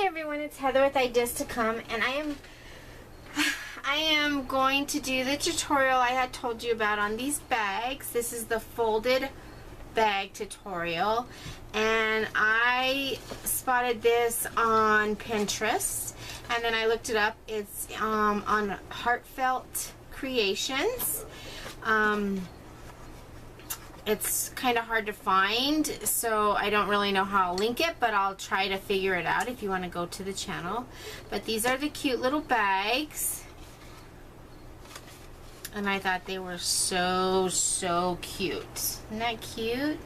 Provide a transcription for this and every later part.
everyone, it's Heather with Ideas to Come, and I am going to do the tutorial I had told you about on these bags. This is the folded bag tutorial, and I spotted this on Pinterest, and then I looked it up. It's on Heartfelt Creations. It's kind of hard to find, so I don't really know how I'll link it, but I'll try to figure it out if you want to go to the channel. But these are the cute little bags, and I thought they were so cute. Isn't that cute?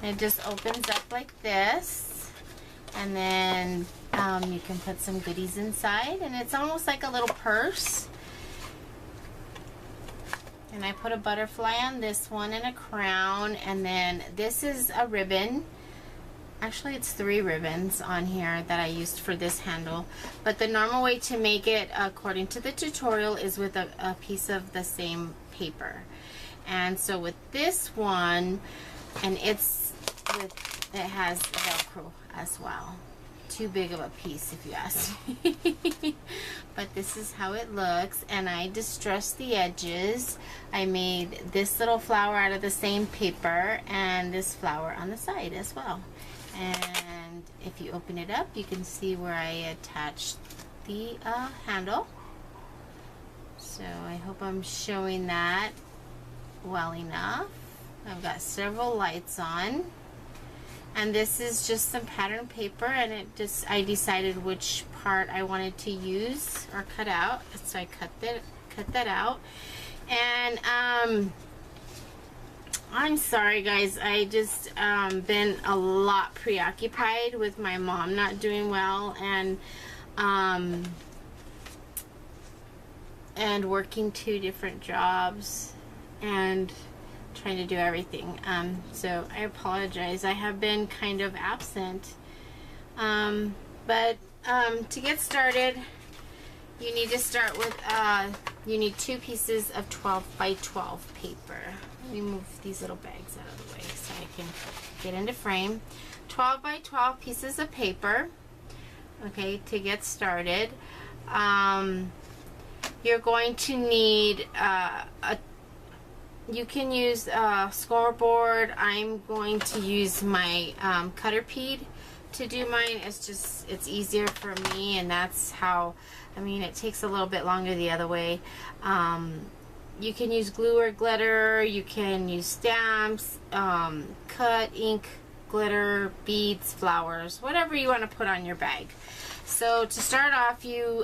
And it just opens up like this, and then you can put some goodies inside, and it's almost like a little purse. And I put a butterfly on this one and a crown, and then this is a ribbon. Actually, it's 3 ribbons on here that I used for this handle, but the normal way to make it according to the tutorial is with a piece of the same paper. And so with this one, and it has Velcro as well. Too big of a piece if you ask me. But this is how it looks, and I distressed the edges. I made this little flower out of the same paper and this flower on the side as well. And if you open it up, you can see where I attached the handle. So I hope I'm showing that well enough. I've got several lights on. And this is just some pattern paper, and I decided which part I wanted to use or cut out, so I cut that out. And I'm sorry guys, I just been a lot preoccupied with my mom not doing well, and working 2 different jobs and trying to do everything, so I apologize. I have been kind of absent, but to get started, you need to start with you need 2 pieces of 12 by 12 paper. Let me move these little bags out of the way so I can get into frame. 12 by 12 pieces of paper. Okay, to get started, you're going to need you can use a scoreboard. I'm going to use my cutter peed to do mine. It's easier for me, and that's how, I mean, it takes a little bit longer the other way. You can use glue or glitter. You can use stamps, cut, ink, glitter, beads, flowers, whatever you want to put on your bag. So to start off, you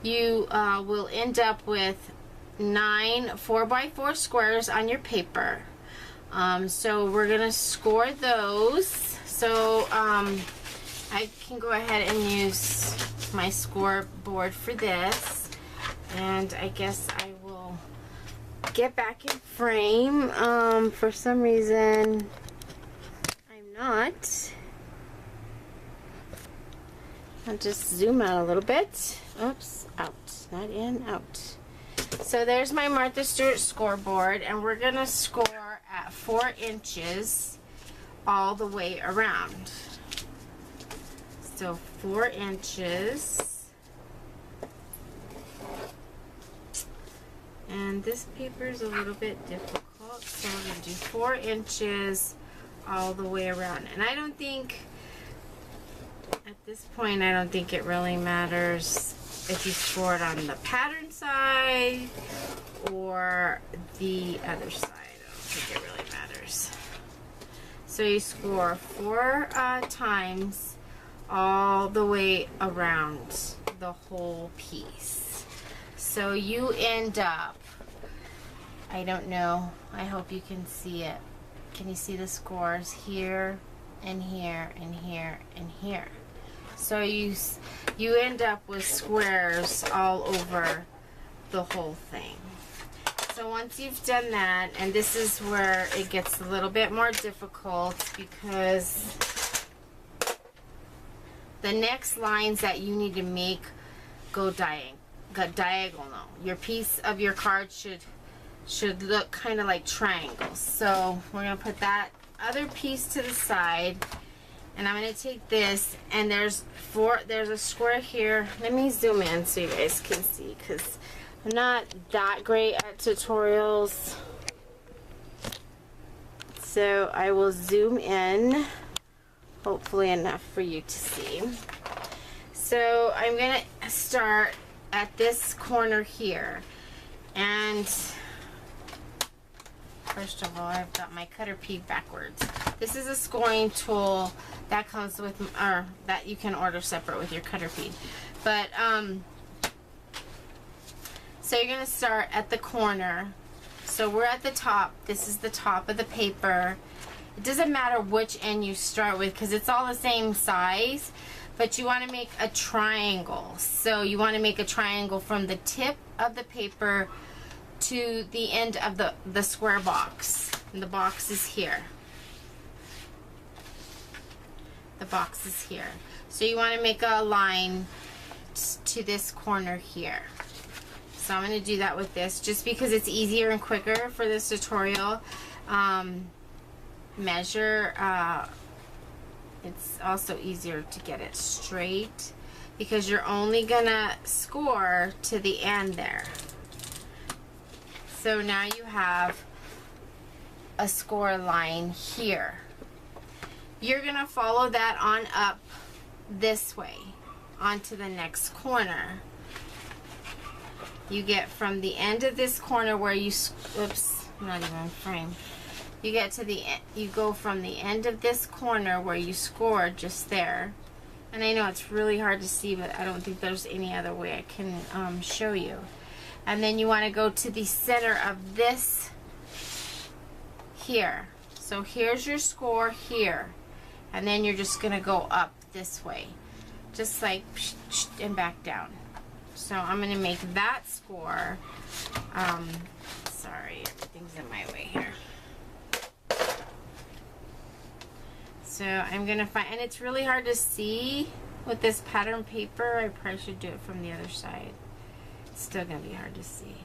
will end up with 9 4x4 squares on your paper. So we're gonna score those. So I can go ahead and use my scoreboard for this, and I guess I will get back in frame. For some reason I'm not. I'll just zoom out a little bit. Oops, out, not in, out. So there's my Martha Stewart scoreboard, and we're going to score at 4 inches all the way around. So 4 inches. And this paper is a little bit difficult, so we're going to do 4 inches all the way around. And I don't think, at this point, I don't think it really matters if you score it on the pattern side or the other side. I don't think it really matters. So you score 4 times all the way around the whole piece. So you end up, I don't know, I hope you can see it. Can you see the scores here and here and here and here? So you end up with squares all over the whole thing. So once you've done that, and this is where it gets a little bit more difficult, because the next lines that you need to make go diagonal. Your piece of your card should look kind of like triangles. So we're going to put that other piece to the side, And I'm going to take this, and there's a square here. Let me zoom in so you guys can see, because I'm not that great at tutorials. So I will zoom in, hopefully enough for you to see. So I'm going to start at this corner here. And first of all, I've got my cutter pea backwards. This is a scoring tool that comes with, or that you can order separate with your cutter pea. But, so you're going to start at the corner. So we're at the top. This is the top of the paper. It doesn't matter which end you start with because it's all the same size, but you want to make a triangle. So you want to make a triangle from the tip of the paper to the end of the square box. And the box is here. The box is here. So you want to make a line to this corner here. So I'm going to do that with this just because it's easier and quicker for this tutorial. Measure, it's also easier to get it straight because you're only going to score to the end there. So now you have a score line here. You're going to follow that on up this way onto the next corner. You get from the end of this corner where you, oops, not even frame. You get to the end, you go from the end of this corner where you scored just there. And I know it's really hard to see, but I don't think there's any other way I can show you. And then you want to go to the center of this here. So here's your score here. And then you're just going to go up this way. Just like, and back down. So I'm going to make that score. Sorry, everything's in my way here. So I'm going to find, and it's really hard to see with this pattern paper. I probably should do it from the other side. It's still going to be hard to see.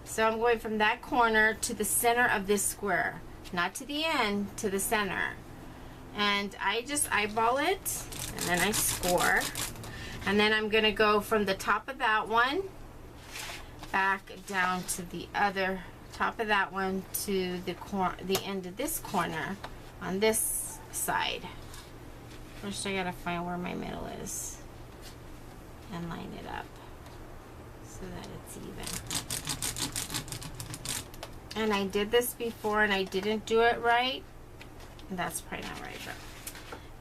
So I'm going from that corner to the center of this square. Not to the end, to the center. And I just eyeball it, and then I score. And then I'm going to go from the top of that one back down to the other top of that one to the end of this corner on this side. First I got to find where my middle is and line it up so that it's even. And I did this before and I didn't do it right. That's probably not right, but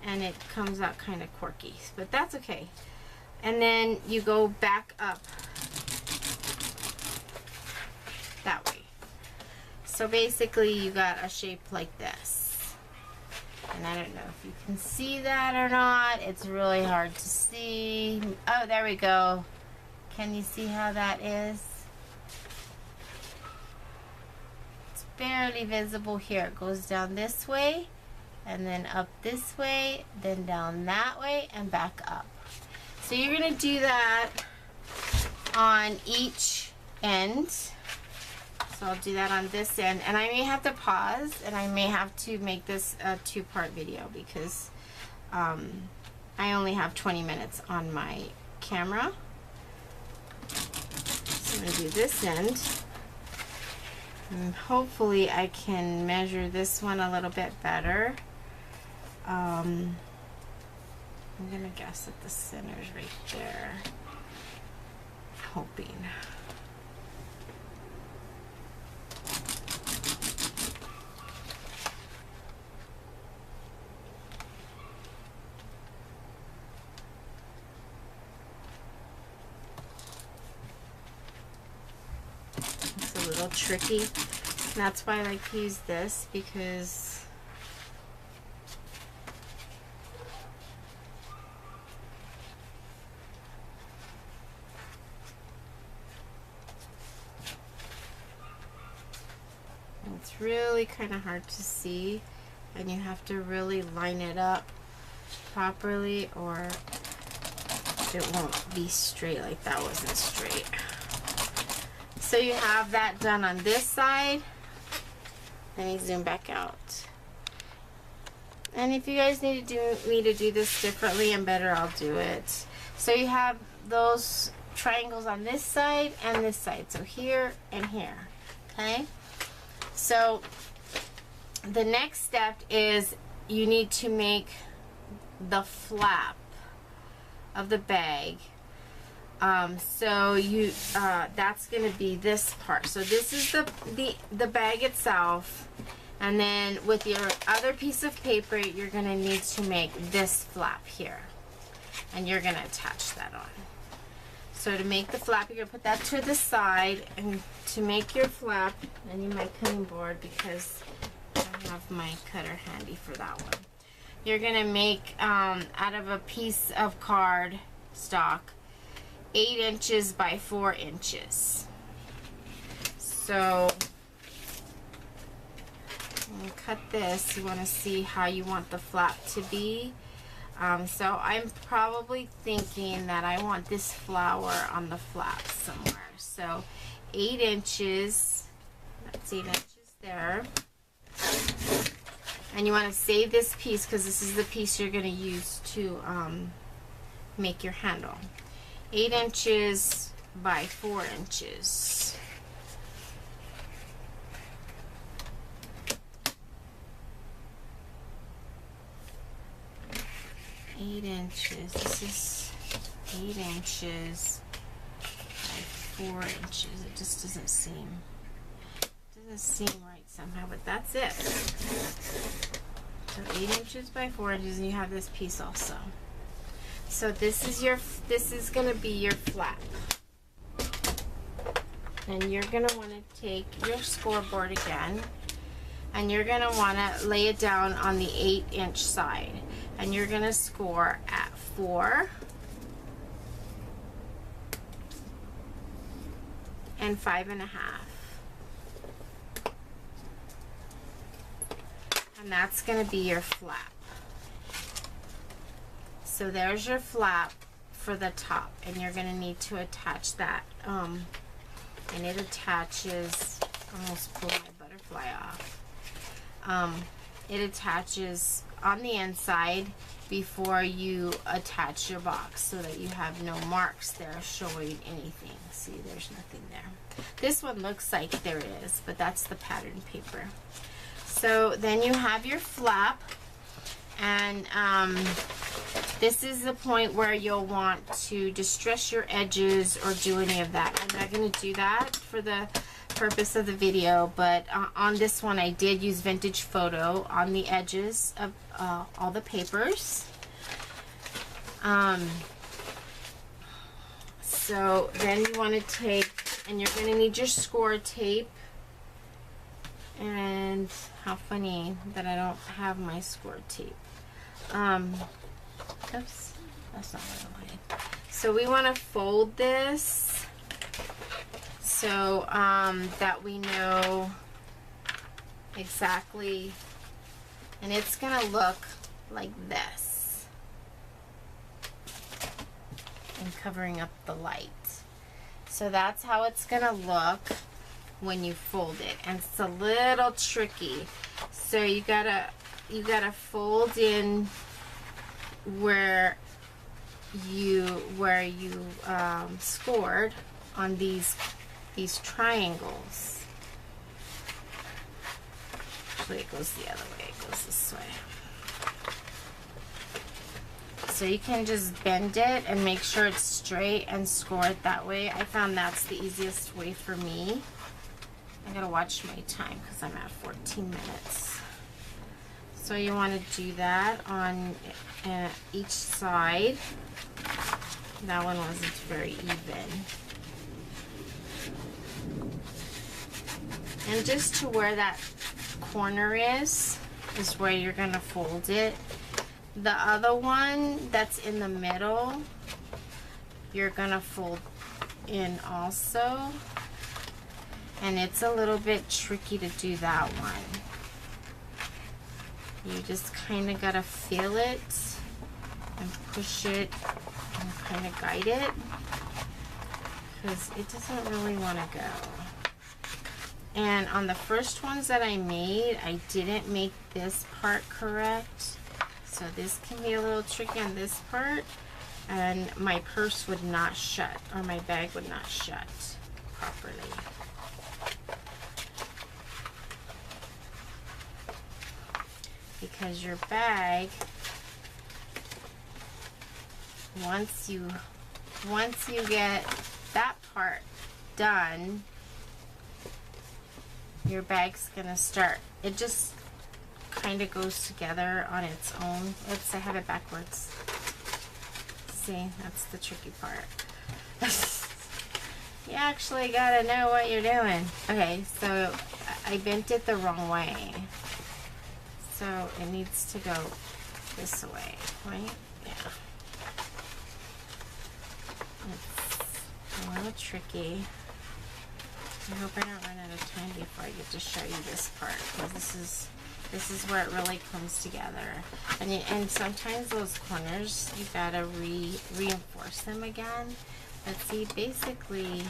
and it comes out kind of quirky, but that's okay. And then you go back up that way. So basically you got a shape like this. And I don't know if you can see that or not. It's really hard to see. Oh, there we go. Can you see how that is? It's barely visible here. It goes down this way, and then up this way, then down that way, and back up. So you're going to do that on each end. So I'll do that on this end. And I may have to pause, and I may have to make this a two-part video because I only have 20 minutes on my camera. So I'm going to do this end. And hopefully I can measure this one a little bit better. I'm going to guess that the center's right there. Hoping. It's a little tricky. That's why I like to use this, because it's really kind of hard to see, and you have to really line it up properly or it won't be straight. Like that wasn't straight. So you have that done on this side. Let me zoom back out. And if you guys need me to do this differently and better, I'll do it. So you have those triangles on this side and this side. So here and here. Okay? So the next step is you need to make the flap of the bag. So you that's going to be this part. So this is the bag itself. And then with your other piece of paper, you're going to need to make this flap here. And you're going to attach that on. So to make the flap, you're going to put that to the side. And to make your flap, I need my cutting board because I have my cutter handy for that one. You're going to make, out of a piece of card stock, 8 inches by 4 inches. So when you cut this, you want to see how you want the flap to be. So I'm probably thinking that I want this flower on the flap somewhere. So 8 inches, that's 8 inches there. And you want to save this piece because this is the piece you're going to use to make your handle. 8 inches by 4 inches. This is 8 inches by 4 inches. It just doesn't seem right somehow, but that's it. So 8 inches by 4 inches, and you have this piece also. So this is going to be your flap. And you're going to want to take your scoreboard again, and you're going to want to lay it down on the 8-inch side. And you're going to score at 4 and 5.5. And that's going to be your flap. So there's your flap for the top, and you're going to need to attach that. And it attaches, almost pull my butterfly off. It attaches on the inside before you attach your box so that you have no marks there showing anything. See, there's nothing there. This one looks like there is, but that's the pattern paper. So then you have your flap, and this is the point where you'll want to distress your edges or do any of that. I'm not going to do that for the purpose of the video, but on this one I did use Vintage Photo on the edges of all the papers. So then you want to take, and you're going to need your score tape. And how funny that I don't have my score tape. Oops, that's not what I wanted. So we want to fold this so that we know exactly, and it's going to look like this. And covering up the light. So that's how it's going to look when you fold it, and it's a little tricky. So you gotta fold in where you scored on these triangles. Actually, it goes the other way. It goes this way. So you can just bend it and make sure it's straight and score it that way. I found that's the easiest way for me. I gotta watch my time because I'm at 14 minutes. So you want to do that on each side. That one wasn't very even. And just to where that corner is where you're gonna fold it. The other one that's in the middle, you're gonna fold in also. And it's a little bit tricky to do that one. You just kind of gotta feel it and push it and kind of guide it, because it doesn't really want to go. And on the first ones that I made, I didn't make this part correct. So this can be a little tricky on this part, and my purse would not shut, or my bag would not shut properly. Because your bag, once you get that part done, your bag's gonna start, it just kind of goes together on its own. Oops, I have it backwards. See, that's the tricky part. You actually gotta know what you're doing. Okay, so I bent it the wrong way. So it needs to go this way, right? Yeah. It's a little tricky. I hope I don't run out of time before I get to show you this part, because this is where it really comes together. And sometimes those corners, you gotta reinforce them again. But see, basically,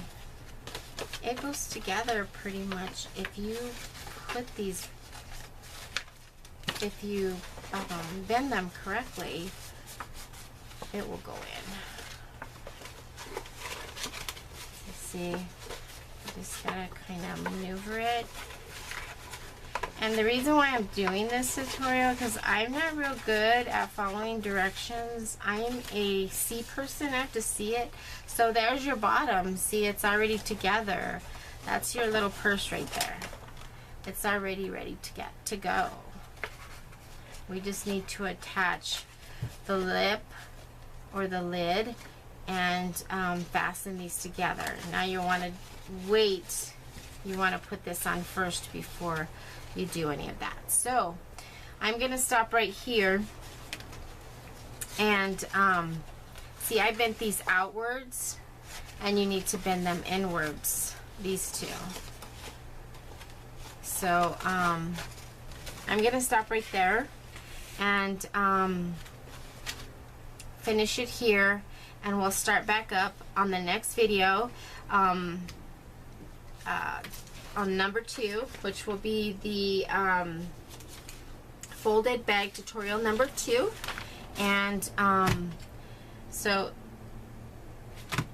it goes together pretty much if you put these, if you bend them correctly, it will go in. See, just gotta kind of maneuver it. And the reason why I'm doing this tutorial, because I'm not real good at following directions. I'm a C person, I have to see it. So there's your bottom. See, it's already together. That's your little purse right there. It's already ready to go. We just need to attach the lip or the lid and fasten these together. Now you want to wait. You want to put this on first before you do any of that. So I'm gonna stop right here, and see, I bent these outwards, and you need to bend them inwards, these two. So I'm gonna stop right there and finish it here, and we'll start back up on the next video on number 2, which will be the folded bag tutorial number 2. And so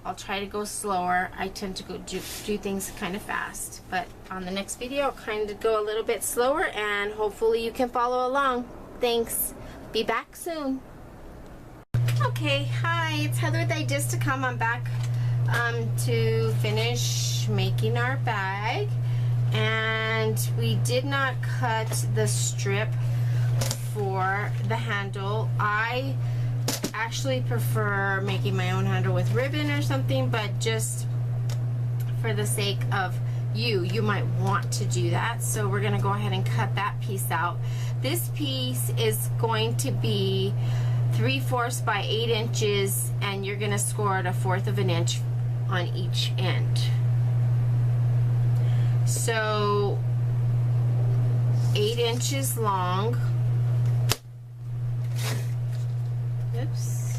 I'll try to go slower. I tend to do things kind of fast, but on the next video I'll kind of go a little bit slower, and hopefully you can follow along. Thanks. Be back soon. Okay, hi, it's Heather with Ideas to Come. I'm back to finish making our bag, and we did not cut the strip for the handle. I actually prefer making my own handle with ribbon or something, but just for the sake of you might want to do that. So we're gonna go ahead and cut that piece out. This piece is going to be 3/4 by 8 inches, and you're gonna score it 1/4 of an inch on each end. So 8 inches long. Oops,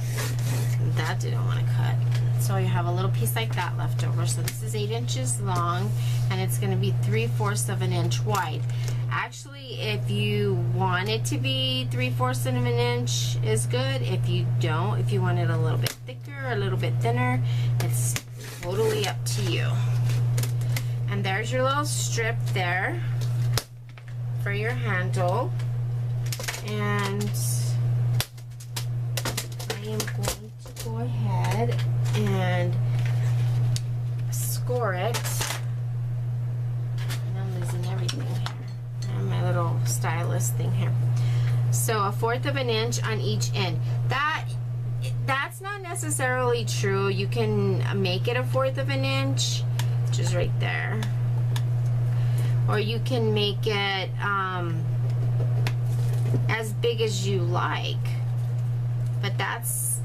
that didn't want to cut. So you have a little piece like that left over. So this is 8 inches long, and it's going to be 3/4 of an inch wide. Actually, if you want it to be 3/4 of an inch is good. If you don't, if you want it a little bit thicker, a little bit thinner, it's totally up to you. And there's your little strip there for your handle. And I am going to go ahead and score it. And I'm losing everything here. And my little stylus thing here. So 1/4 of an inch on each end. That's not necessarily true. You can make it 1/4 of an inch, which is right there. Or you can make it as big as you like. But that's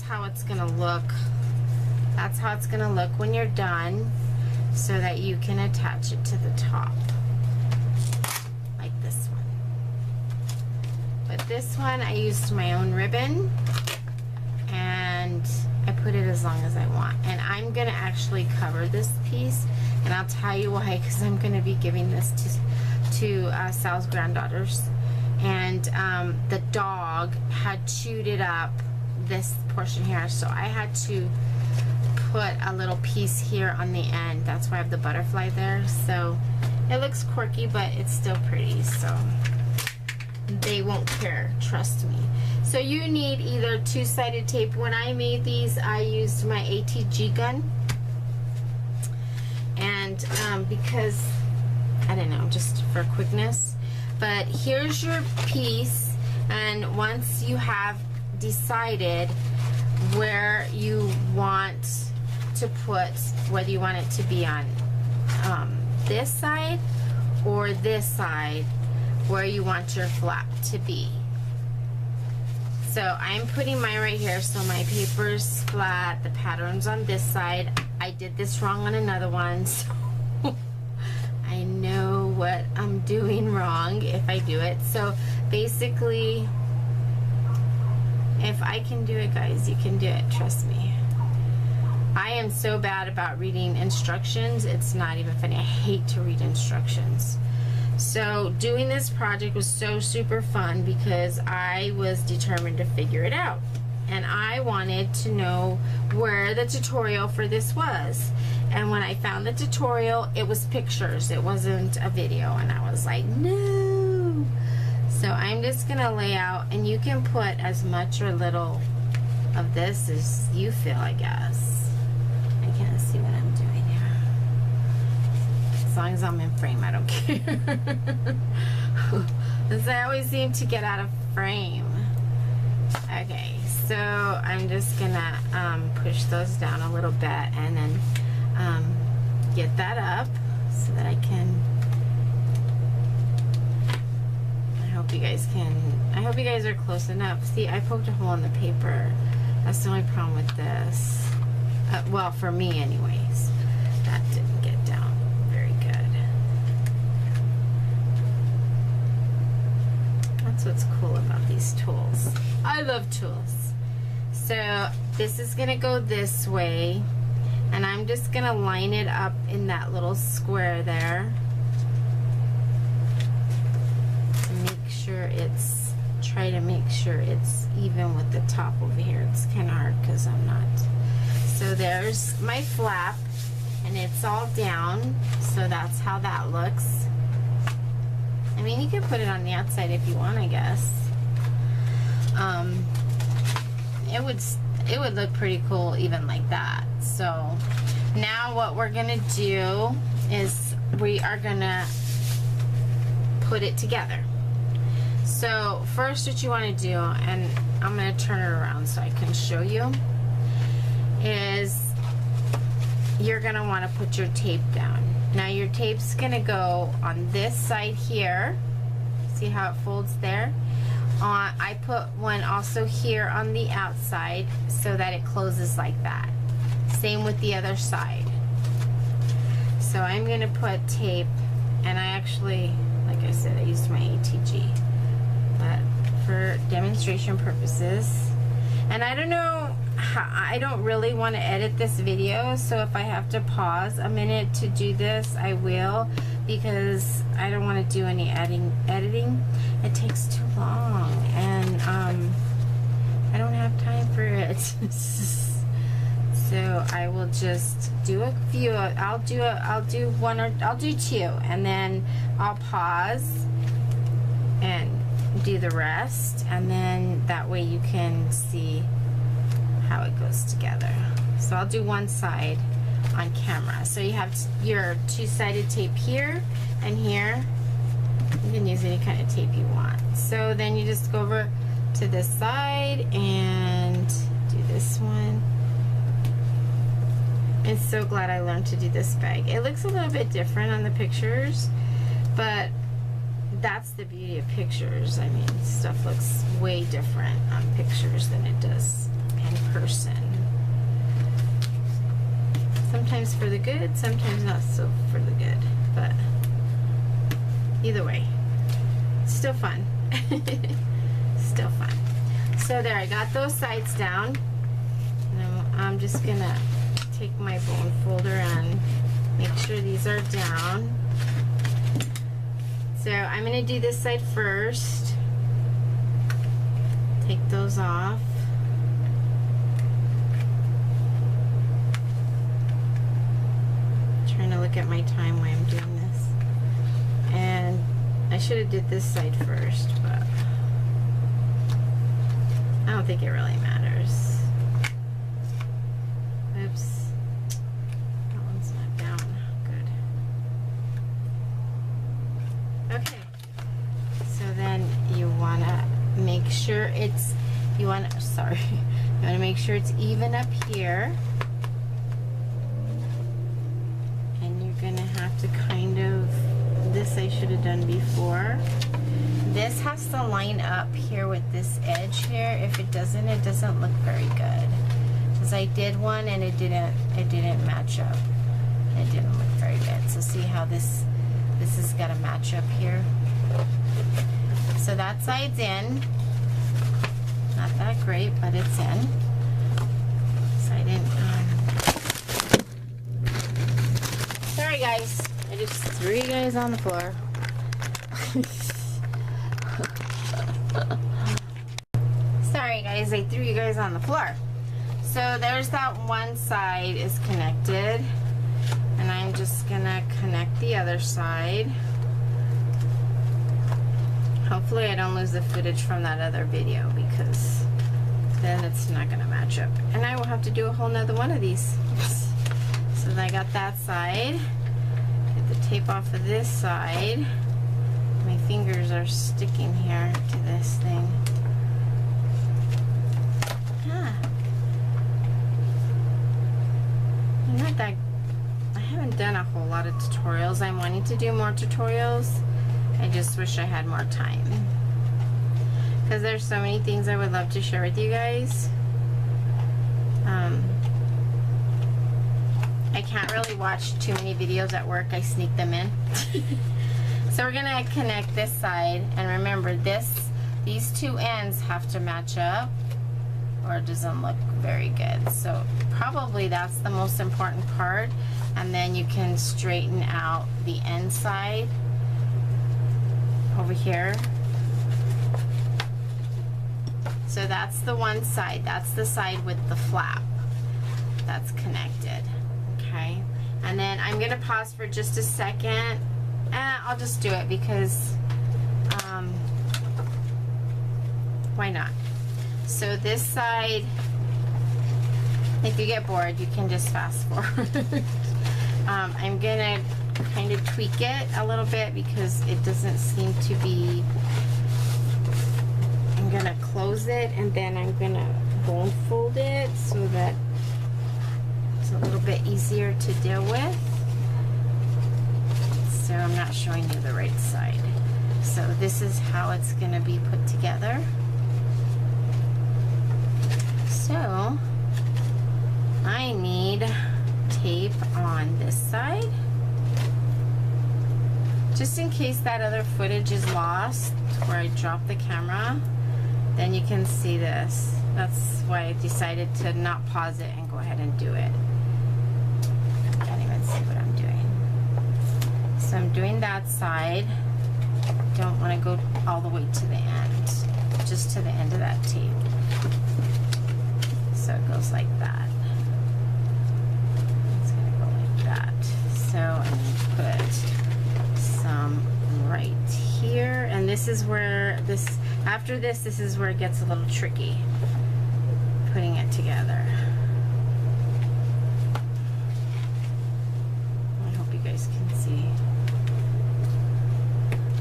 how it's gonna look. That's how it's gonna look when you're done, so that you can attach it to the top. Like this one. But this one, I used my own ribbon, and I put it as long as I want. And I'm gonna actually cover this piece, and I'll tell you why, because I'm gonna be giving this to Sal's granddaughters, and the dog had chewed it up, this portion here, so I had to put a little piece here on the end. That's why I have the butterfly there. So it looks quirky, but it's still pretty, so they won't care, trust me. So you need either two-sided tape. When I made these, I used my ATG gun, and because I don't know, just for quickness. But here's your piece, and once you have decided where you want to put, whether you want it to be on this side or this side, where you want your flap to be. So I'm putting mine right here, so my paper's flat, the pattern's on this side. I did this wrong on another one, so I know what I'm doing wrong if I do it. So basically, if I can do it, guys, you can do it, trust me. I am so bad about reading instructions, it's not even funny. I hate to read instructions. So doing this project was so super fun because I was determined to figure it out. And I wanted to know where the tutorial for this was. And when I found the tutorial, it was pictures. It wasn't a video. And I was like, no. So I'm just going to lay out, and you can put as much or little of this as you feel, I guess. I can't see what I'm doing here. As long as I'm in frame, I don't care. Because I always seem to get out of frame. Okay, so I'm just gonna push those down a little bit, and then get that up so that I can. I hope you guys are close enough. See, I poked a hole in the paper. That's the only problem with this. Well, for me anyways. That didn't get down very good. That's what's cool about these tools. I love tools. So this is gonna go this way, and I'm just gonna line it up in that little square there. Try to make sure it's even with the top over here. It's kind of hard because I'm not. So there's my flap, and it's all down, so that's how that looks. I mean, you can put it on the outside if you want, I guess. It would look pretty cool even like that. So now what we're gonna do is we are gonna put it together. So first what you want to do, and I'm going to turn it around so I can show you, is you're going to want to put your tape down. Now your tape's going to go on this side here. See how it folds there? I put one also here on the outside so that it closes like that. Same with the other side. So I'm going to put tape, and I actually, like I said, I used my ATG. But for demonstration purposes, and I don't know how, I don't really want to edit this video, so if I have to pause a minute to do this, I will, because I don't want to do any editing. It takes too long, and I don't have time for it. So I will just do a few. I'll do one, or I'll do two, and then I'll pause and do the rest, and then that way you can see how it goes together. So I'll do one side on camera. So you have your two-sided tape here and here. You can use any kind of tape you want. So then you just go over to this side and do this one. I'm so glad I learned to do this bag. It looks a little bit different on the pictures, but that's the beauty of pictures. I mean, stuff looks way different on pictures than it does in person. Sometimes for the good, sometimes not so for the good, but either way, still fun. Still fun. So there, I got those sides down. Now I'm just gonna take my bone folder and make sure these are down. So I'm going to do this side first. take those off. Trying to look at my time while I'm doing this. And I should have did this side first, but I don't think it really matters. Oops. That one's not down. Good. Okay. So then you want to make sure it's, you want to make sure it's even up here. And you're going to have to kind of, this I should have done before. This has to line up here with this edge here. If it doesn't look very good. Because I did one and it didn't match up. It didn't look very good. So see how this has got to match up here. So that side's in. Not that great, but it's in. So I didn't. Sorry guys, I just threw you guys on the floor. Sorry guys, I threw you guys on the floor. So there's that one side is connected, and I'm just gonna connect the other side. Hopefully I don't lose the footage from that other video, because then it's not gonna match up. And I will have to do a whole nother one of these. So I got that side. Get the tape off of this side. My fingers are sticking here to this thing. Not that, I haven't done a whole lot of tutorials. I'm wanting to do more tutorials. I just wish I had more time, because there's so many things I would love to share with you guys. I can't really watch too many videos at work. I sneak them in. So we're gonna connect this side, and remember these two ends have to match up, or it doesn't look very good. So probably that's the most important part, and then you can straighten out the end side over here. So that's the one side. That's the side with the flap that's connected. Okay, and then I'm gonna pause for just a second. I'll just do it because why not? So this side, if you get bored, you can just fast forward. I'm gonna kind of tweak it a little bit because it doesn't seem to be. I'm gonna close it, and then I'm gonna bone fold it so that it's a little bit easier to deal with. So I'm not showing you the right side. So this is how it's gonna be put together. So I need tape on this side, just in case that other footage is lost where I dropped the camera. Then you can see this. That's why I decided to not pause it and go ahead and do it. I can't even see what I'm doing. So I'm doing that side. Don't want to go all the way to the end, just to the end of that tape. So it goes like that. It's going to go like that. So I'm going to put some right here, and this is where after this is where it gets a little tricky, putting it together. I hope you guys can see.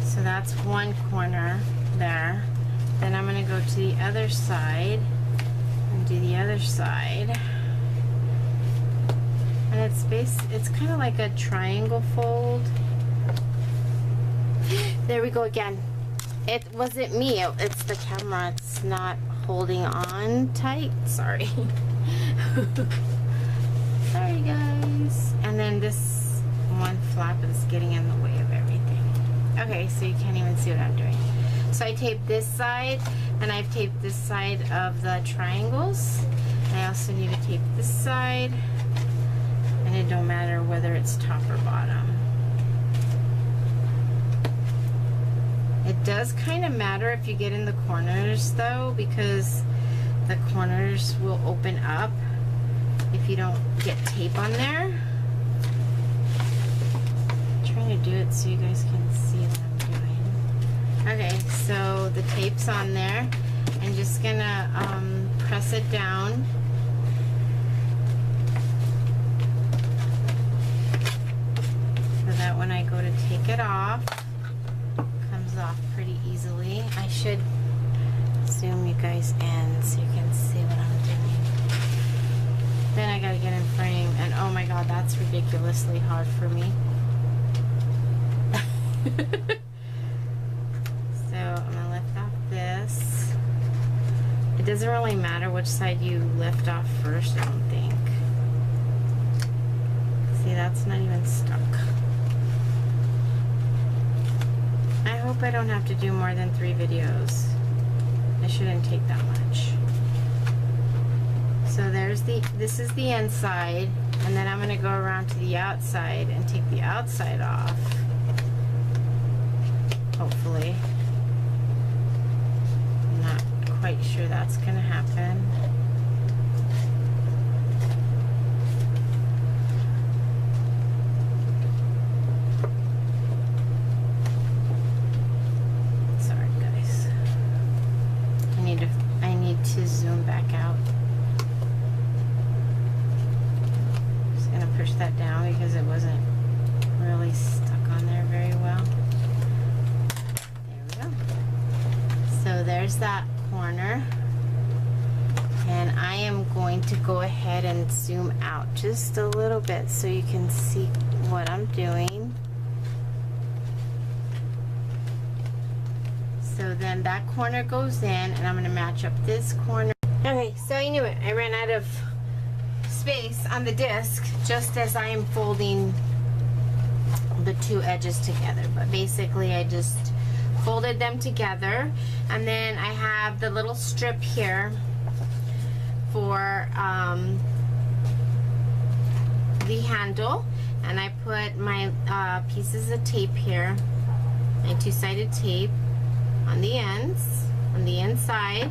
So that's one corner there. Then I'm going to go to the other side and do the other side. And it's kind of like a triangle fold. There we go again. It wasn't me, it's the camera. It's not holding on tight. Sorry. Sorry guys. And then this one flap is getting in the way of everything. Okay, so you can't even see what I'm doing. So I taped this side, and I've taped this side of the triangles. I also need to tape this side, and it don't matter whether it's top or bottom. It does kind of matter if you get in the corners though, because the corners will open up if you don't get tape on there. I'm trying to do it so you guys can see what I'm doing. Okay, so the tape's on there. I'm just gonna press it down. So that when I go to take it off, it comes off pretty easily. I should zoom you guys in so you can see what I'm doing. Then I gotta get in frame, and oh my god, that's ridiculously hard for me. So I'm gonna lift off this. It doesn't really matter which side you lift off first, I don't think. See, that's not even stuck. I hope I don't have to do more than 3 videos. It shouldn't take that much. So there's this is the inside, and then I'm gonna go around to the outside and take the outside off. Hopefully. I'm not quite sure that's gonna happen. Sorry guys. I need to zoom back out. Just gonna push that down because it wasn't really stuck on there very well. There we go. So there's that corner, and I am going to go ahead and zoom out just a little bit so you can see what I'm doing. So then that corner goes in, and I'm going to match up this corner. Okay, so I knew it. I ran out of space on the disc just as I am folding the 2 edges together, but basically I just folded them together, and then I have the little strip here for the handle, and I put my pieces of tape here, my 2-sided tape on the ends, on the inside,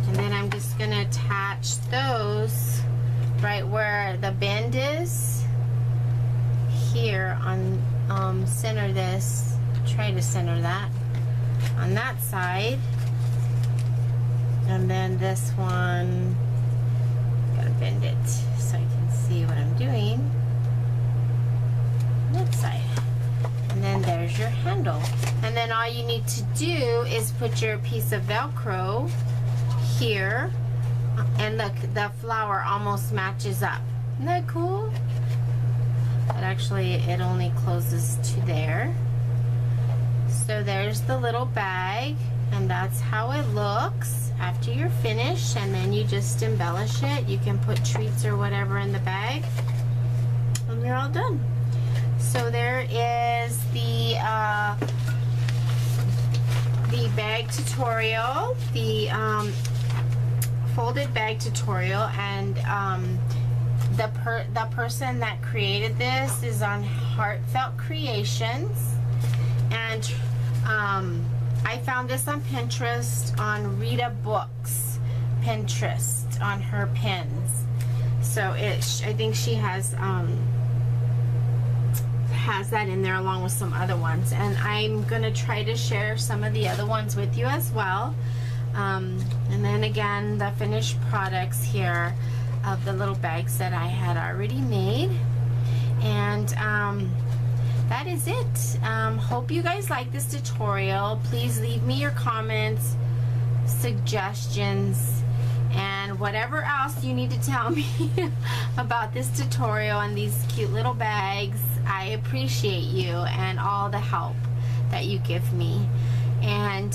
and then I'm just going to attach those right where the bend is here on center this. Try to center that on that side, and then this one, gotta bend it so I can see what I'm doing. That side, and then there's your handle, and then all you need to do is put your piece of Velcro here, and look, the flower almost matches up. Isn't that cool? But actually it only closes to there. So there's the little bag, and that's how it looks after you're finished, and then you just embellish it. You can put treats or whatever in the bag, and you're all done. So there is the bag tutorial, the folded bag tutorial, and the person that created this is on Heartfelt Creations, and I found this on Pinterest, on Rita Books Pinterest, on her pins. So I think she has that in there along with some other ones, and I'm gonna try to share some of the other ones with you as well. And then again, the finished products here of the little bags that I had already made, and that is it. Hope you guys like this tutorial. Please leave me your comments, suggestions, and whatever else you need to tell me about this tutorial and these cute little bags. I appreciate you and all the help that you give me, and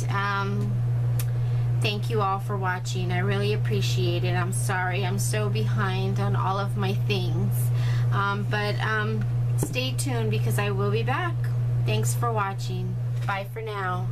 thank you all for watching. I really appreciate it. I'm sorry I'm so behind on all of my things, but stay tuned because I will be back. Thanks for watching. Bye for now.